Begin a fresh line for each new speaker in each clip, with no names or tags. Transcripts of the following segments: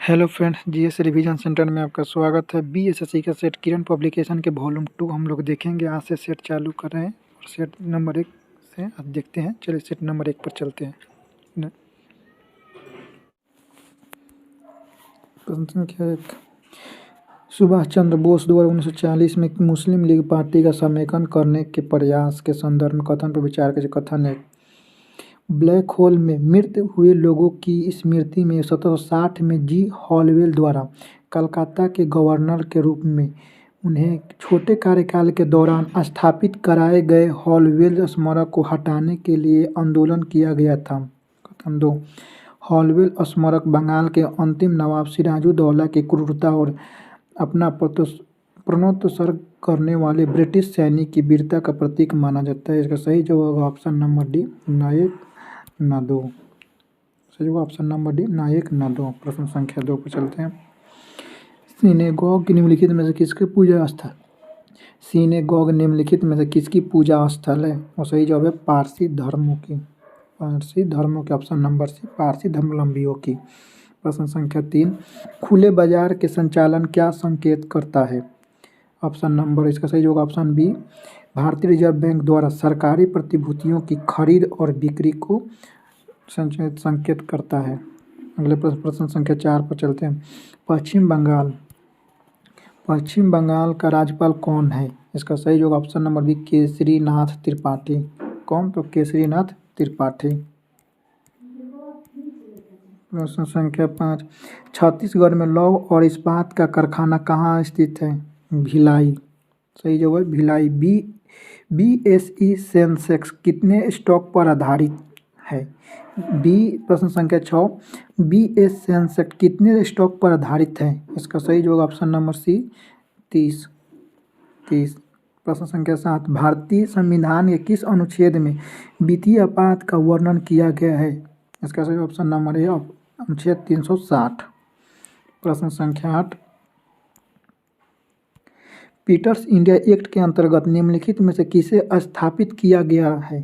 Hello friends, GS revision centre में आपका स्वागत है। बीएसएससी का सेट किरण पब्लिकेशन के वॉल्यूम 2 हम लोग देखेंगे। आज से सेट चालू कर रहे हैं और सेट नंबर 1 से आज देखते हैं। चलिए सेट नंबर 1 पर चलते हैं। प्रश्न संख्या 1, सुभाष चंद्र बोस द्वारा 1940 में मुस्लिम लीग पार्टी का समेकन करने के प्रयास के संदर्भ में कथन पर विचार कीजिए। कथन 1, ब्लैक होल में मृत हुए लोगों की स्मृति में 1760 में जी हॉलवेल द्वारा कलकत्ता के गवर्नर के रूप में उन्हें छोटे कार्यकाल के दौरान स्थापित कराए गए हॉलवेल स्मारक को हटाने के लिए आंदोलन किया गया था। कथन 2, हॉलवेल स्मारक बंगाल के अंतिम नवाब सिराजुद्दौला की क्रूरता और अपना प्रणोत्सर्ग करने वाले ब्रिटिश सैनिक की वीरता का प्रतीक माना जाता है। इसका सही जवाब होगा ऑप्शन नंबर डी, ना 1 ना 2। सही होगा ऑप्शन नंबर डी, ना 1 ना 2। प्रश्न संख्या 2 पर चलते हैं। सिनेगॉग निम्नलिखित में से किसके पूजा स्थल सिनेगॉग निम्नलिखित में से किसकी पूजा स्थल है? और सही जवाब है पारसी धर्मों के ऑप्शन नंबर सी, पारसी धर्मावलंबियों की। प्रश्न संख्या 3, खुले बाजार के संचालन क्या संकेत करता है? ऑप्शन नंबर, इसका सही होगा ऑप्शन बी, भारतीय रिजर्व बैंक द्वारा सरकारी प्रतिभूतियों की खरीद और बिक्री को संकेत करता है। अगले प्रश्न संख्या 4 पर चलते हैं। पश्चिम बंगाल का राज्यपाल कौन है? इसका सही होगा option number B, Kesarinath Tripathi. कौन? तो केसरीनाथ त्रिपाठी। प्रश्न संख्या 5, छत्तीसगढ़ में लौह और इस्पात का कारखाना कहाँ स्थित है? भिलाई। सही जवाब है भिलाई। बीएसई सेंसेक्स कितने स्टॉक पर आधारित है? प्रश्न संख्या 6, बीएस सेंसेक्स कितने स्टॉक पर आधारित है? इसका सही जवाब ऑप्शन नंबर सी, 30। प्रश्न संख्या 7, भारतीय संविधान के किस अनुच्छेद में वित्तीय आपात का वर्णन किया गया है? इसका सही ऑप्शन नंबर है अनुच्छेद 360। प्रश्न संख्या 8, पीटर्स इंडिया एक्ट के अंतर्गत निम्नलिखित में से किसे स्थापित किया गया है?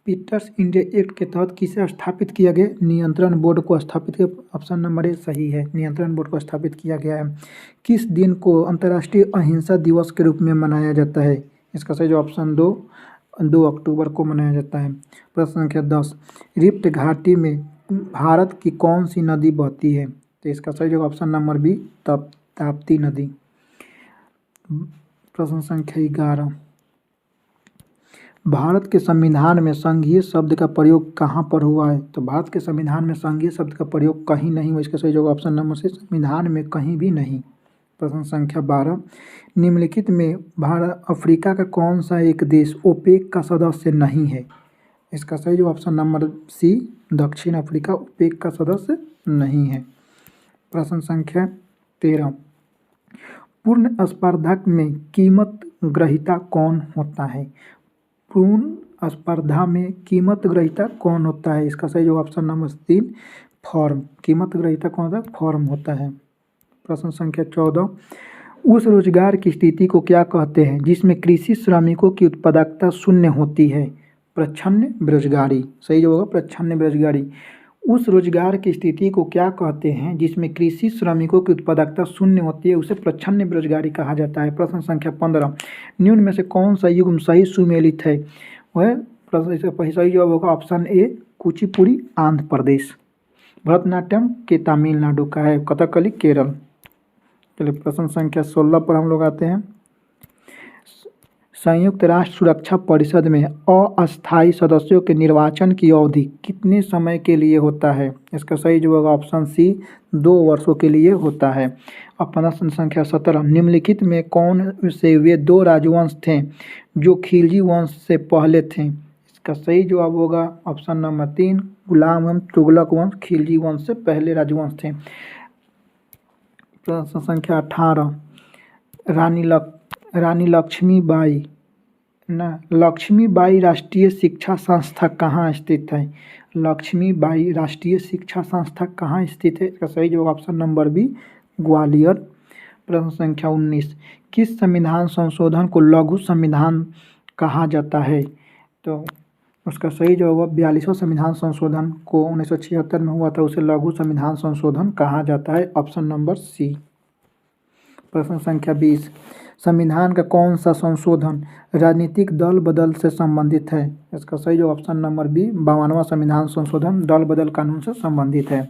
पीटर्स इंडिया एक्ट के तहत किसे स्थापित किया गया? नियंत्रण बोर्ड को स्थापित किया। ऑप्शन नंबर ए सही है, नियंत्रण बोर्ड को स्थापित किया गया है। किस दिन को अंतर्राष्ट्रीय अहिंसा दिवस के रूप में मनाया जाता है? इसका सही ऑप्शन 2 अक्टूबर को मनाया जाता है। प्रश्न संख्या 10, रिफ्ट घाटी में भारत की कौन सी नदी बहती है? तो इसका सही ऑप्शन नंबर बी, ताप्ती नदी। प्रश्न संख्या 11, भारत के संविधान में संघीय शब्द का प्रयोग कहाँ पर हुआ है? तो भारत के संविधान में संघीय शब्द का प्रयोग कहीं नहीं हुआ। इसका सही जवाब ऑप्शन नंबर सी, संविधान में कहीं भी नहीं। प्रश्न संख्या 12, निम्नलिखित में भारत अफ्रीका का कौन सा एक देश ओपेक का सदस्य नहीं है? इसका सही जवाब ऑप्शन नंबर सी, दक्षिण अफ्रीका ओपेक का सदस्य नहीं है। प्रश्न संख्या 13, पूर्ण स्पर्धा में कीमत ग्रहीता कौन होता है? पूर्ण स्पर्धा में कीमत ग्रहीता कौन होता है? इसका सही जवाब ऑप्शन नंबर 3, फर्म। कीमत ग्रहीता कौन होता है? फर्म होता है। प्रश्न संख्या 14, उस रोजगार की स्थिति को क्या कहते हैं जिसमें कृषि श्रमिकों की उत्पादकता शून्य होती है? प्रच्छन्न बेरोजगारी। सही जवाब होगा प्रच्छन्न बेरोजगारी। उस रोजगार की स्थिति को क्या कहते हैं जिसमें कृषि श्रमिकों की उत्पादकता शून्य होती है? उसे प्रच्छन्न बेरोजगारी कहा जाता है। प्रश्न संख्या 15, निम्न में से कौन सा युग्म सही सुमेलित है? वह प्रश्न सही जवाब होगा ऑप्शन ए, कुचिपुड़ी आंध्र प्रदेश, भरतनाट्यम के तमिलनाडु का है, कथकली केरल। चलिए प्रश्न संख्या 16 पर हम लोग आते हैं। संयुक्त राष्ट्र सुरक्षा परिषद में अस्थायी सदस्यों के निर्वाचन की अवधि कितने समय के लिए होता है? इसका सही जवाब ऑप्शन सी, 2 वर्षों के लिए होता है। अब प्रश्न संख्या 17, निम्नलिखित में कौन से वे 2 राजवंश थे जो खिलजी वंश से पहले थे? इसका सही जवाब होगा ऑप्शन नंबर 3, गुलाम वंश, तुगलक वंश खिलजी वंश से पहले राजवंश थे। प्रश्न संख्या 18, रानी लक्ष्मीबाई राष्ट्रीय शिक्षा संस्था कहाँ स्थित है? लक्ष्मीबाई राष्ट्रीय शिक्षा संस्था कहाँ स्थित है? इसका सही जवाब ऑप्शन नंबर बी, ग्वालियर। प्रश्न संख्या 19, किस संविधान संशोधन को लघु संविधान कहा जाता है? तो उसका सही जवाब होगा 42वां संविधान संशोधन को 1976 में हुआ था, उसे लघु संविधान संशोधन कहा जाता है। Option number C. प्रश्न संख्या 20, संविधान का कौन सा संशोधन राजनीतिक दल बदल से संबंधित है? इसका सही जवाब ऑप्शन नंबर बी 52वां संविधान संशोधन दल बदल कानून से संबंधित है।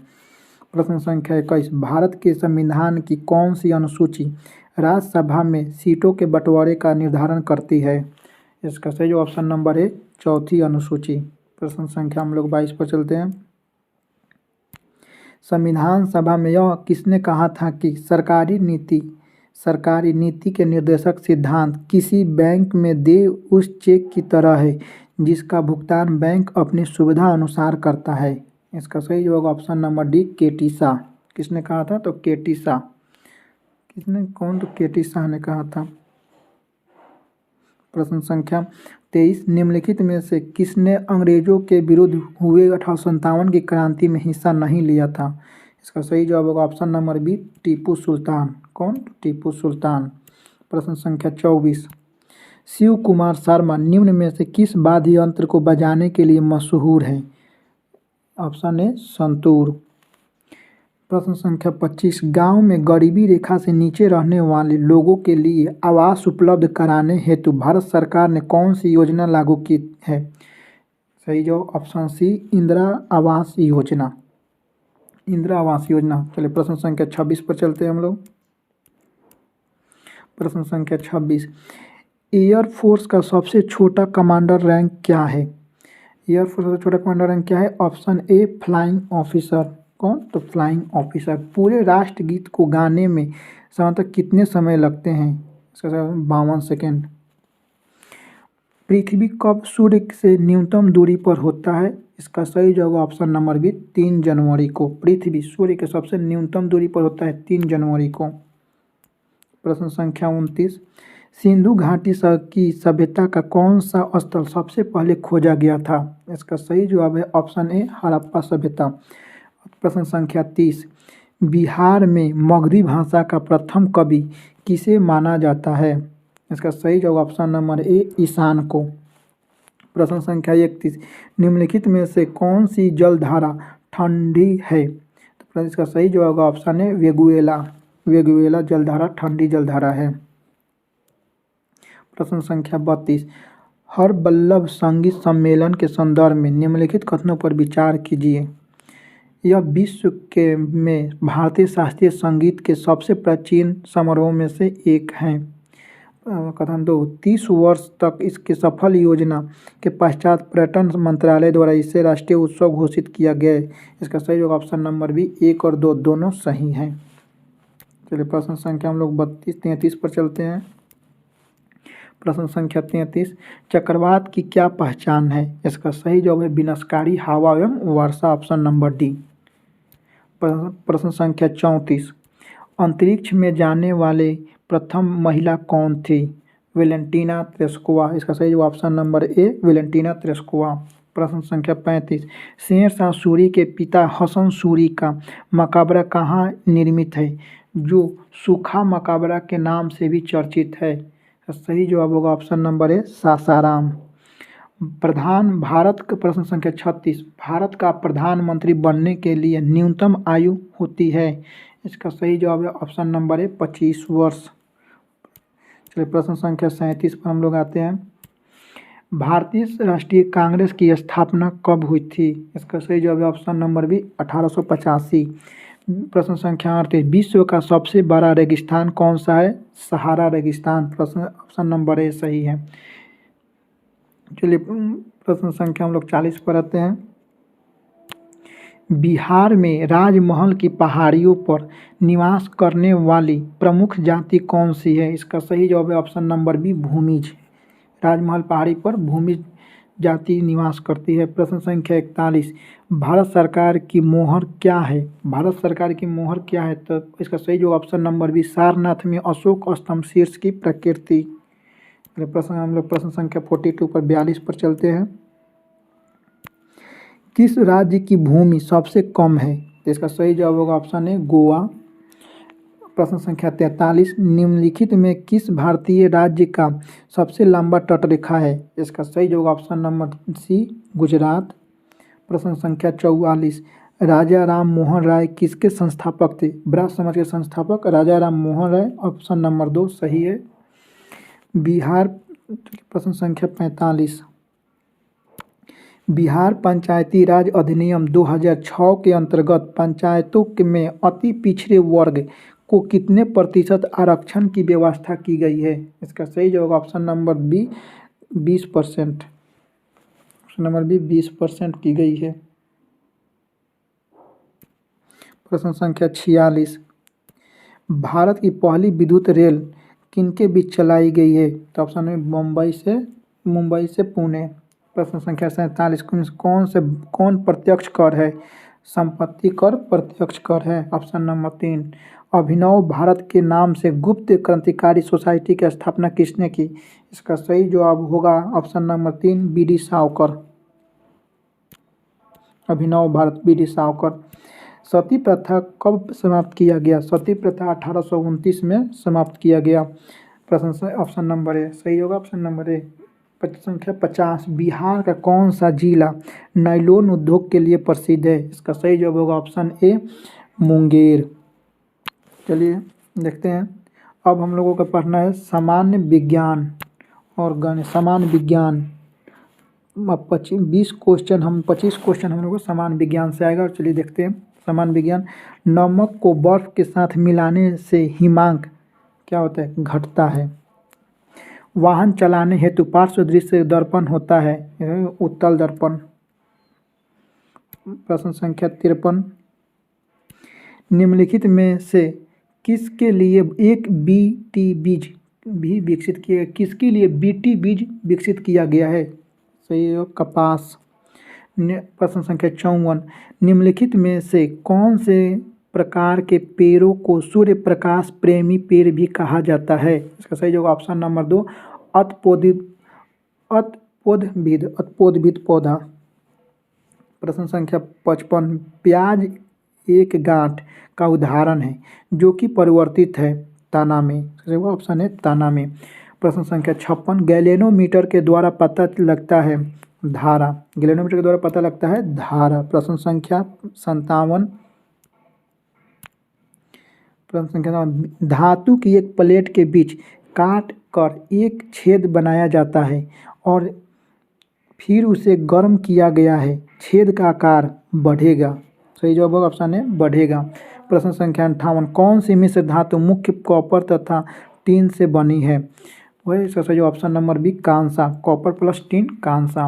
प्रश्न संख्या 21, भारत के संविधान की कौन सी अनुसूची राज्यसभा में सीटों के बंटवारे का निर्धारण करती है? इसका सही जवाब ऑप्शन नंबर है चौथी अनुसूची। प्रश्न संख्या हम लोग 22 पर चलते हैं। संविधान सभा में यह किसने कहा था कि सरकारी नीति के निर्देशक सिद्धांत किसी बैंक में देय उस चेक की तरह है जिसका भुगतान बैंक अपनी सुविधा अनुसार करता है? इसका सही जवाब ऑप्शन नंबर डी केटी शाह। किसने कहा था? तो केटी शाह। तो केटी शाह ने कहा था। प्रश्न संख्या 23, निम्नलिखित में से किसने अंग्रेजों के विरुद्ध हुए 1857 की क्रांति में हिस्सा नहीं लिया था? इसका सही जवाब होगा option number B Tipu Sultan. कौन? टीपू सुल्तान। प्रश्न संख्या 24, शिव कुमार शर्मा निम्न में से किस वाद्य यंत्र को बजाने के लिए मशहूर है? Option A santoor. प्रश्न संख्या 25, गांव में गरीबी रेखा से नीचे रहने वाले लोगों के लिए आवास उपलब्ध कराने हेतु भारत सरकार ने कौन सी योजना लागू की है? सही जवाब ऑप्शन सी इंदिरा आवास योजना। इंदिरा आवास योजना। चलिए प्रश्न संख्या 26 पर चलते हैं हम लोग। प्रश्न संख्या 26, एयरफोर्स का सबसे छोटा कमांडर रैंक क्या है? एयरफोर्स का छोटा कमांडर रैंक क्या है? Option A flying officer. कौन? तो फ्लाइंग ऑफिसर। पूरे राष्ट्रगीत को गाने में साधारणतः कितने समय लगते हैं? इसका 52 सेकेंड। पृथ्वी कब सूर्य से न्यूनतम दूरी पर होता है? इसका सही जवाब ऑप्शन नंबर बी 3 जनवरी को। पृथ्वी सूर्य के सबसे न्यूनतम दूरी पर होता है 3 जनवरी को। प्रश्न संख्या 29, सिंधु घाटी की सभ्यता का कौन सा स्थल सबसे पहले खोजा गया था? इसका सही जवाब है ऑप्शन ए हड़प्पा सभ्यता। प्रश्न संख्या 30, बिहार में मगधी भाषा का प्रथम कवि किसे माना जाता है? इसका सही जवाब ऑप्शन नंबर ए ईशान को। प्रश्न संख्या 31, निम्नलिखित में से कौन सी जलधारा ठंडी है? तो इसका सही जवाब ऑप्शन है वेगुएला जलधारा ठंडी जलधारा है। प्रश्न संख्या 32, हरवल्लभ संगीत सम्मेलन के संदर्भ में निम्नलिखित कथनों पर विचार कीजिए। यह विश्व के में भारतीय शास्त्रीय संगीत के सबसे प्राचीन समारोह में से एक है। कथन 2, 30 वर्ष तक इसके सफल योजना के पश्चात पर्यटन मंत्रालय द्वारा इसे राष्ट्रीय उत्सव घोषित किया गया। इसका सही जवाब ऑप्शन नंबर बी 1 और 2 दोनों सही हैं। चलिए प्रश्न संख्या हम लोग 33 पर चलते हैं। प्रश्न संख्या 33, चक्रवात की क्या पहचान है? इसका सही जवाब है विनाशकारी हवा एवं वर्षा। Option number D. प्रश्न संख्या 34, अंतरिक्ष में जाने वाले प्रथम महिला कौन थी? Valentina Tereshkova. इसका सही जवाब option number A Valentina Tereshkova. प्रश्न संख्या 35, शेर शाह सूरी के पिता हसन सूरी का मकबरा कहाँ निर्मित है जो सूखा मकबरा के नाम से भी चर्चित है? सही जवाब होगा ऑप्शन नंबर ए सासाराम। प्रश्न संख्या 36, भारत का प्रधानमंत्री बनने के लिए न्यूनतम आयु होती है? इसका सही जवाब है ऑप्शन नंबर ए 25 वर्ष। चलिए प्रश्न संख्या 37 पर हम लोग आते हैं। भारतीय राष्ट्रीय कांग्रेस की स्थापना कब हुई थी? इसका सही जवाब है ऑप्शन नंबर बी 1885। प्रश्न संख्या 38, विश्व का सबसे बड़ा रेगिस्तान कौन सा है? सहारा रेगिस्तान। ऑप्शन नंबर ए सही है। चलिए प्रश्न संख्या हम लोग 40 पर आते हैं। बिहार में राजमहल की पहाड़ियों पर निवास करने वाली प्रमुख जाति कौन सी है? इसका सही जवाब है ऑप्शन नंबर बी भूमिज। राजमहल पहाड़ी पर भूमिज जाति निवास करती है। प्रश्न संख्या 41, भारत सरकार की मोहर क्या है? भारत सरकार की मोहर क्या है? तो इसका सही जवाब ऑप्शन नंबर बी सारनाथ में अशोक स्तंभ शीर्ष की प्रकृति। हम लोग प्रश्न संख्या 42 पर 42 पर चलते हैं। किस राज्य की भूमि सबसे कम है? तो इसका सही जवाब होगा ऑप्शन ए गोवा। प्रश्न संख्या 43, निम्नलिखित में किस भारतीय राज्य का सबसे लंबा तटरेखा है? इसका सही जवाब ऑप्शन नंबर सी गुजरात। प्रश्न संख्या 44, राजा राम मोहन राय किसके संस्थापक थे? ब्रह्म समाज के संस्थापक राजा राम मोहन राय, ऑप्शन नंबर 2 सही है। बिहार, प्रश्न संख्या 45, बिहार पंचायती राज अधिनियम 2006 के अंतर्गत पंचायतों में अति पिछड़े वर्ग को कितने प्रतिशत आरक्षण की व्यवस्था की गई है? इसका सही जवाब option number B 20%। Option number B 20% की गई है। प्रश्न संख्या 46, भारत की पहली विद्युत रेल किनके बीच चलाई गई है? तो ऑप्शन में मुंबई से पुणे। प्रश्न संख्या 47, कौन प्रत्यक्ष कर है? संपत्ति कर प्रत्यक्ष कर है, ऑप्शन नंबर 3। अभिनव भारत के नाम से गुप्त क्रांतिकारी सोसाइटी की स्थापना किसने की? इसका सही जवाब होगा ऑप्शन नंबर 3 बी.डी. सावरकर। अभिनव भारत बी.डी. सावरकर। सती प्रथा कब समाप्त किया गया? सती प्रथा 1829 में समाप्त किया गया। प्रश्न ऑप्शन नंबर ए सही होगा, ऑप्शन नंबर ए। प्रश्न संख्या 50, बिहार का कौन सा जिला नायलॉन उद्योग के लिए प्रसिद्ध है? इसका सही जवाब होगा ऑप्शन ए मुंगेर। चलिए देखते हैं, अब हम लोगों का पढ़ना है सामान्य विज्ञान और गणित। सामान्य विज्ञान 25 क्वेश्चन हम लोगों को सामान्य विज्ञान से आएगा। चलिए देखते हैं सामान्य विज्ञान। नमक को बर्फ के साथ मिलाने से हिमांक क्या होता है? घटता है। वाहन चलाने हेतु पार्श्व दृश्य दर्पण होता है, उत्तल दर्पण। प्रश्न संख्या 53, निम्नलिखित में से किसके लिए एक बीटी बीज भी विकसित किया? किसके लिए बीटी बीज विकसित किया गया है? सही है कपास। प्रश्न संख्या 54, निम्नलिखित में से कौन से प्रकार के पेड़ों को सूर्य प्रकाश प्रेमी पेड़ भी कहा जाता है? इसका सही जवाब ऑप्शन नंबर 2 अतपोदभिद पौधा। प्रश्न संख्या 55, प्याज एक गांठ का उदाहरण है जो कि परिवर्तित है तना में। ऑप्शन है तना में। प्रश्न संख्या 56, गैलेनोमीटर के द्वारा पता लगता है धारा। गैलेनोमीटर के द्वारा पता लगता है धारा। प्रश्न संख्या 57, धातु की एक प्लेट के बीच काट कर एक छेद बनाया जाता है और फिर उसे गर्म किया गया है, छेद का आकार बढ़ेगा। सही जवाब होगा ऑप्शन है बढ़ेगा। प्रश्न संख्या 58, कौन सी मिश्र धातु मुख्य कॉपर तथा टीन से बनी है? वही इसका सही ऑप्शन नंबर बी कांसा। कॉपर प्लस टीन कांसा।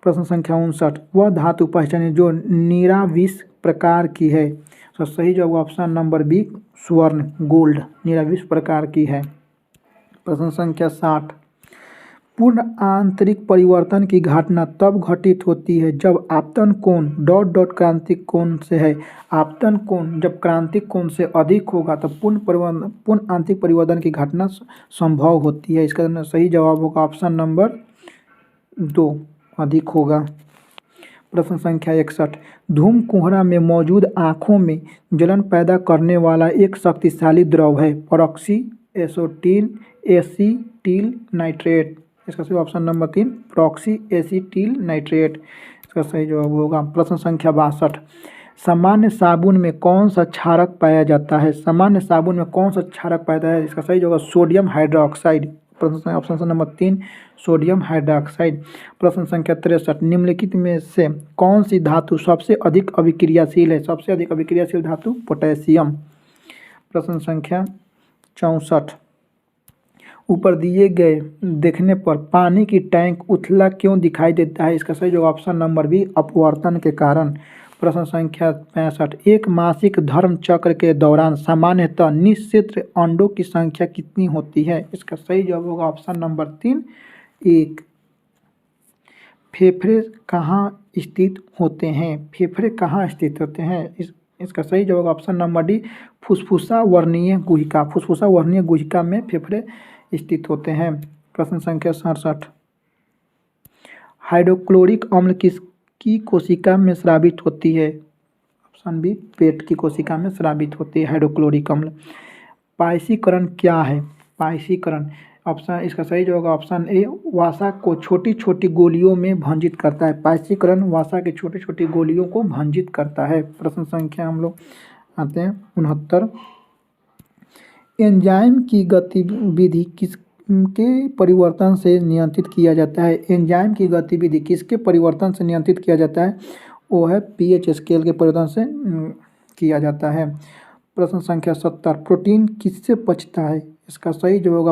प्रश्न संख्या 59, वह धातु पहचानिए जो निराविष प्रकार की है। तो सही जवाब ऑप्शन नंबर बी स्वर्ण गोल्ड निराविष प्रकार की है। प्रश्न संख्या 60, पूर्ण आंतरिक परिवर्तन की घटना तब घटित होती है जब आपतन कोण क्रांतिक कोण से है। आपतन कोण जब क्रांतिक कोण से अधिक होगा तब पूर्ण आंतरिक परिवर्तन की घटना संभव होती है। इसका सही जवाब होगा ऑप्शन नंबर 2 अधिक होगा। प्रश्न संख्या 61, धूम कुहरा में मौजूद आँखों में जलन पैदा करने वाला एक शक्तिशाली द्रव है, परऑक्सी एसीटिल नाइट्रेट। इसका सही option number 3 proxy acetyl nitrate इसका सही जवाब होगा। प्रश्न संख्या 62, सामान्य साबुन में कौन सा क्षारक पाया जाता है? सामान्य साबुन में कौन सा क्षारक पाया जाता है? इसका सही जवाब सोडियम हाइड्रोक्साइड। प्रश्न ऑप्शन नंबर 3 सोडियम हाइड्रोक्साइड। प्रश्न संख्या 63, निम्नलिखित में से कौन सी धातु सबसे अधिक अभिक्रियाशील है? सबसे अधिक अभिक्रियाशील धातु पोटेशियम। प्रश्न संख्या 64, ऊपर दिए गए देखने पर पानी की टैंक उथला क्यों दिखाई देता है? इसका सही जवाब ऑप्शन नंबर बी अपवर्तन के कारण। प्रश्न संख्या 65, एक मासिक धर्म चक्र के दौरान सामान्यतः निश्चित अंडों की संख्या कितनी होती है? इसका सही जवाब होगा ऑप्शन नंबर 3 1। फेफड़े कहाँ स्थित होते हैं? फेफड़े कहाँ स्थित होते हैं? इसका सही जवाब ऑप्शन नंबर डी फुफ्फुसा वर्णीय गुहिका। फुफ्फुसा वर्णीय गुहिका में फेफड़े स्थित होते हैं। प्रश्न संख्या 67, हाइड्रोक्लोरिक अम्ल किसकी कोशिका में स्रावित होती है? ऑप्शन बी पेट की कोशिका में स्रावित होती है हाइड्रोक्लोरिक अम्ल। पायसीकरण क्या है? पायसीकरण ऑप्शन इसका सही जो होगा ऑप्शन ए वसा को छोटी छोटी गोलियों में भंजित करता है। पायसीकरण वसा के छोटी छोटी गोलियों को भंजित करता है। प्रश्न संख्या हम लोग आते हैं 69। एंजाइम की गतिविधि किसके परिवर्तन से नियंत्रित किया जाता है? एंजाइम की गतिविधि किसके परिवर्तन से नियंत्रित किया जाता है? वो है पीएच स्केल के परिवर्तन से किया जाता है। प्रश्न संख्या 70। प्रोटीन किससे पचता है? इसका सही जो होगा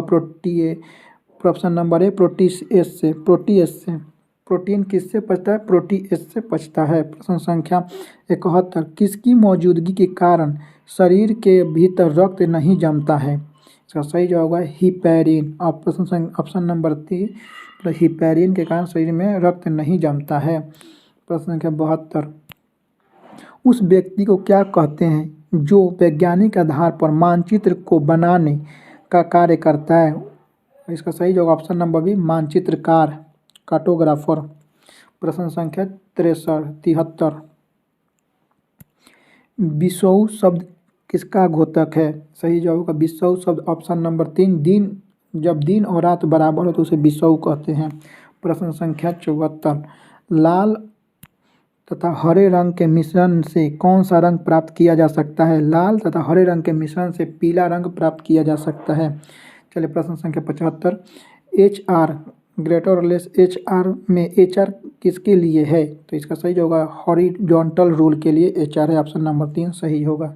ऑप्शन नंबर ए प्रोटीएस से। प्रोटीन किससे पचता है? प्रोटीएस से पचता है। प्रश्न संख्या 71। किसकी मौजूदगी के कारण शरीर के भीतर रक्त नहीं जमता है? इसका सही जवाब होगा हिपैरिन। ऑप्शन नंबर 3 हिपैरिन के कारण शरीर में रक्त नहीं जमता है। प्रश्न संख्या 72। उस व्यक्ति को क्या कहते हैं जो वैज्ञानिक आधार पर मानचित्र को बनाने का कार्य करता है? इसका सही जवाब ऑप्शन नंबर बी मानचित्रकार, कार्टोग्राफर। प्रश्न संख्या 73। बिसऊ शब्द किसका घोतक है? सही जवाब होगा बिसऊ शब्द ऑप्शन नंबर 3 दिन। जब दिन और रात बराबर हो तो उसे बिसऊ कहते हैं। प्रश्न संख्या 74। लाल तथा हरे रंग के मिश्रण से कौन सा रंग प्राप्त किया जा सकता है? लाल तथा हरे रंग के मिश्रण से पीला रंग प्राप्त किया जा सकता है। चलिए प्रश्न संख्या 75। एच आर ग्रेटर और लेस एच आर में एच आर किसके लिए है? तो इसका सही जो होगा हॉरिजॉन्टल रूल के लिए एच आर है। ऑप्शन नंबर 3 सही होगा।